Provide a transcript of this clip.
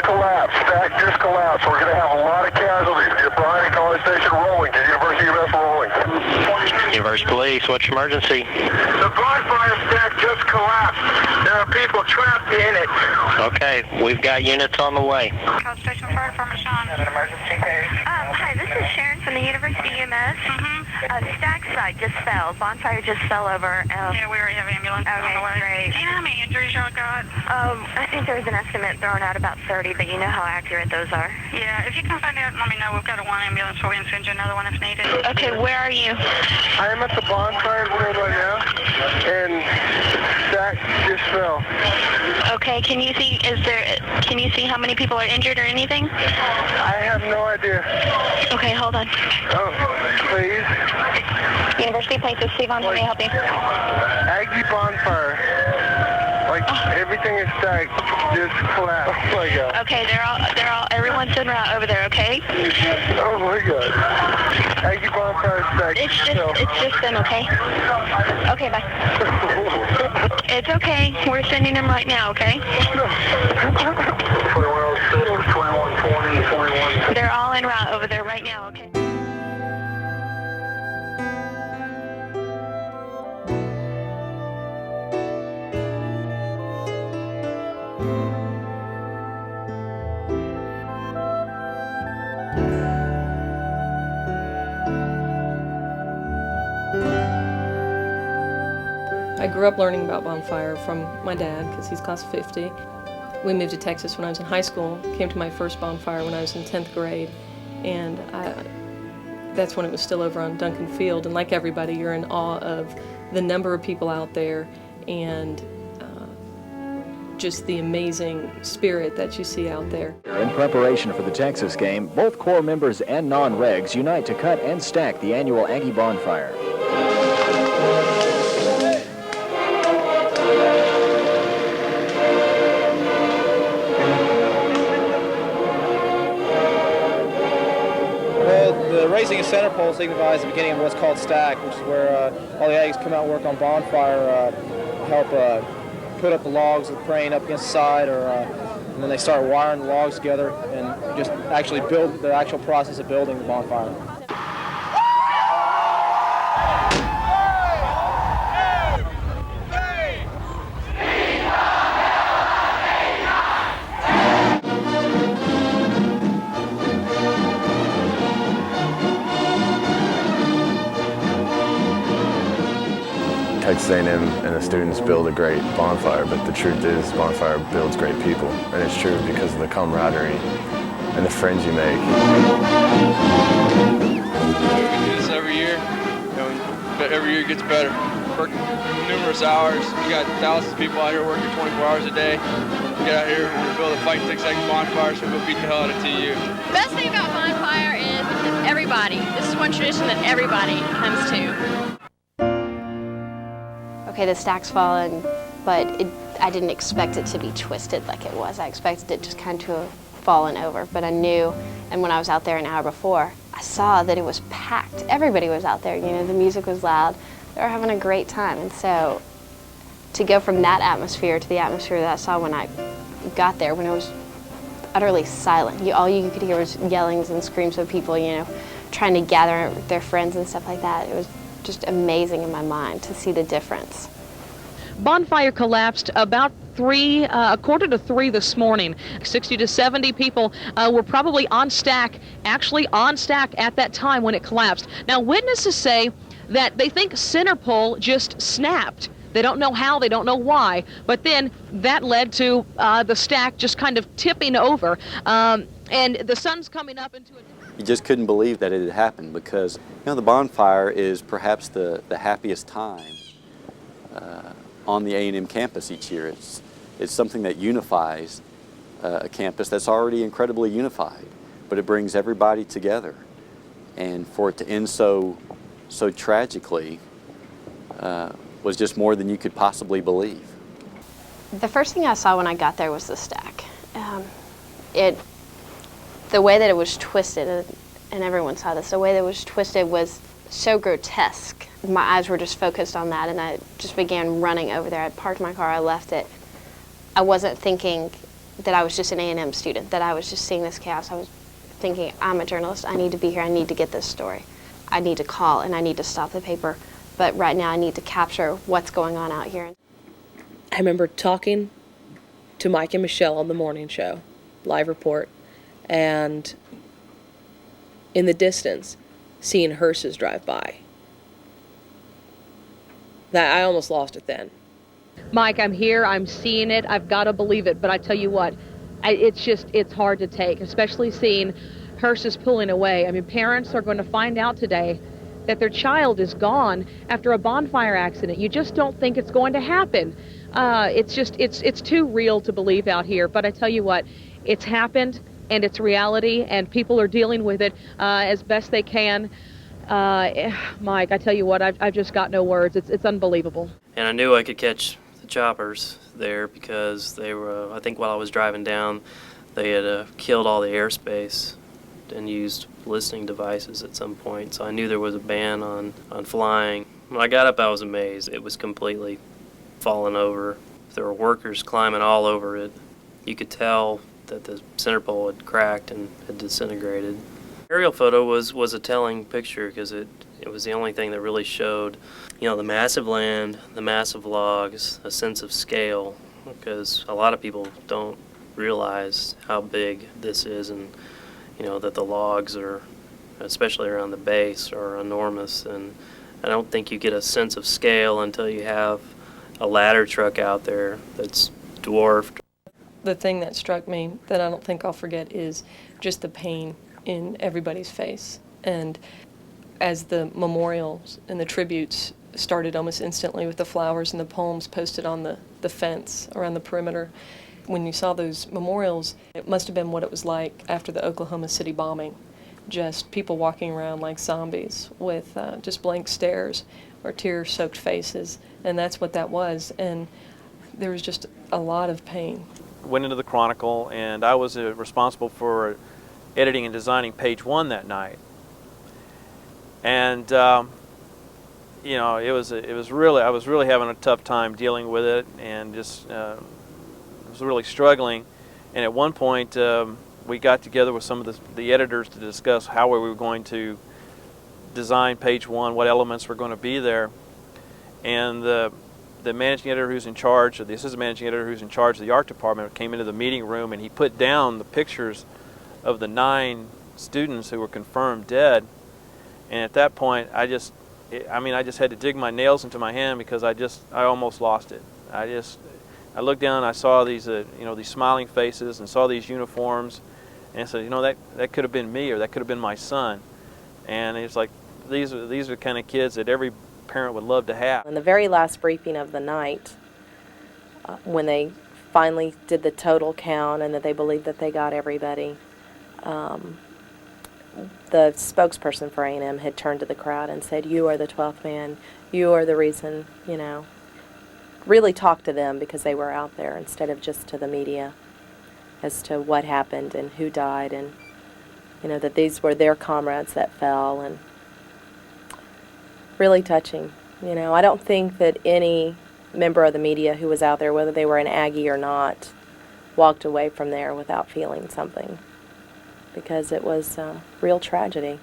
just collapsed. Stack just collapsed. We're going to have a lot of casualties. Get behind the College Station rolling. Get University of US rolling. University Police, what's your emergency? The bonfire stack just collapsed. There are people trapped in it. Okay, we've got units on the way. College Station Fire Department, Sean. An emergency case. Hi, this is Sharon from the University EMS. Stack site just fell. Bonfire just fell over. Yeah, we already have ambulance on the way. Great. Do you know how many injuries y'all got? I think there was an estimate thrown out about 30, but you know how accurate those are. Yeah, if you can find out, let me know. We've got one ambulance, so we can send you another one if needed. Okay, where are you? I am at the bonfire field right now, and stack just fell. Okay, can you see how many people are injured or anything? I have no idea. Okay, hold on. Oh, please. University Police, this is Steve on. How may I help you? Aggie bonfire. Like, everything is stacked. Just collapsed. Oh, my God. Okay, everyone's en route over there, okay? Oh, my God. Aggie bonfire stacked. It's just them, okay? Okay, bye. It's okay. We're sending them right now, okay? 2106, 2120, 21. They're all en route over there right now, okay? I grew up learning about Bonfire from my dad because he's class of 50. We moved to Texas when I was in high school, came to my first Bonfire when I was in 10th grade, and that's when it was still over on Duncan Field. And like everybody, you're in awe of the number of people out there and just the amazing spirit that you see out there. In preparation for the Texas game, both Corps members and non-regs unite to cut and stack the annual Aggie Bonfire. Raising a center pole signifies the beginning of what's called stack, which is where all the Aggies come out and work on bonfire, help put up the logs of the crane up against the side, and then they start wiring the logs together and just actually build the actual process of building the bonfire. Texas A&M and the students build a great bonfire, but the truth is bonfire builds great people, and it's true because of the camaraderie and the friends you make. We do this every year, but every year it gets better. Work numerous hours. We got thousands of people out here working 24 hours a day. We get out here and we build a fighting 6-second bonfire, so we'll beat the hell out of TU. The best thing about bonfire is everybody. This is one tradition that everybody comes to. Okay, the stack's fallen, but I didn't expect it to be twisted like it was. I expected it just kind of to have fallen over, but I knew, and when I was out there an hour before, I saw that it was packed. Everybody was out there, you know, the music was loud. They were having a great time, and so to go from that atmosphere to the atmosphere that I saw when I got there, when it was utterly silent. All you could hear was yellings and screams of people, you know, trying to gather their friends and stuff like that. It was just amazing in my mind to see the difference. Bonfire collapsed about a quarter to 3 this morning. 60 to 70 people were probably actually on stack at that time when it collapsed. Now, witnesses say that they think center pole just snapped. They don't know how, they don't know why, but then that led to the stack just kind of tipping over, and the sun's coming up into it. You just couldn't believe that it had happened because, you know, the bonfire is perhaps the happiest time on the A&M campus each year. It's something that unifies a campus that's already incredibly unified, but it brings everybody together. And for it to end so tragically was just more than you could possibly believe. The first thing I saw when I got there was the stack. The way that it was twisted, and everyone saw this, the way that it was twisted was so grotesque. My eyes were just focused on that, and I just began running over there. I parked my car, I left it. I wasn't thinking that I was just an A&M student, that I was just seeing this chaos. I was thinking, I'm a journalist, I need to be here, I need to get this story. I need to call and I need to stop the paper, but right now I need to capture what's going on out here. I remember talking to Mike and Michelle on the morning show, live report, and in the distance, seeing hearses drive by. That I almost lost it then. Mike, I'm here, I'm seeing it, I've got to believe it, but I tell you what, it's hard to take, especially seeing hearses pulling away. I mean, parents are going to find out today that their child is gone after a bonfire accident. You just don't think it's going to happen. It's too real to believe out here, but I tell you what, it's happened, and it's reality, and people are dealing with it as best they can. Mike, I tell you what, I've just got no words. It's unbelievable. And I knew I could catch the choppers there because they were, I think while I was driving down, they had killed all the airspace and used listening devices at some point. So I knew there was a ban on flying. When I got up, I was amazed. It was completely fallen over. There were workers climbing all over it. You could tell that the center pole had cracked and had disintegrated. Aerial photo was a telling picture because it was the only thing that really showed, the massive land, the massive logs, a sense of scale, because a lot of people don't realize how big this is, and that the logs are, especially around the base, are enormous. And I don't think you get a sense of scale until you have a ladder truck out there that's dwarfed. The thing that struck me that I don't think I'll forget is just the pain in everybody's face. And as the memorials and the tributes started almost instantly with the flowers and the poems posted on the fence around the perimeter, when you saw those memorials, it must have been what it was like after the Oklahoma City bombing. Just people walking around like zombies with just blank stares or tear-soaked faces, and that's what that was. And there was just a lot of pain. Went into the Chronicle, and I was responsible for editing and designing page 1 that night. And I was really having a tough time dealing with it, and just was really struggling. And at one point, we got together with some of the editors to discuss how we were going to design page 1, what elements were going to be there. And the managing editor who's in charge, or the assistant managing editor who's in charge of the art department, came into the meeting room, and he put down the pictures of the 9 students who were confirmed dead. And at that point, I just had to dig my nails into my hand, because I almost lost it. I looked down and I saw these these smiling faces, and saw these uniforms, and I said, that could have been me, or that could have been my son. And it's like, these are the kind of kids that every parent would love to have. In the very last briefing of the night, when they finally did the total count and that they believed that they got everybody, the spokesperson for A&M had turned to the crowd and said, "You are the 12th man. You are the reason," really talk to them, because they were out there, instead of just to the media, as to what happened and who died, and that these were their comrades that fell. And really touching. I don't think that any member of the media who was out there, whether they were an Aggie or not, walked away from there without feeling something, because it was a real tragedy.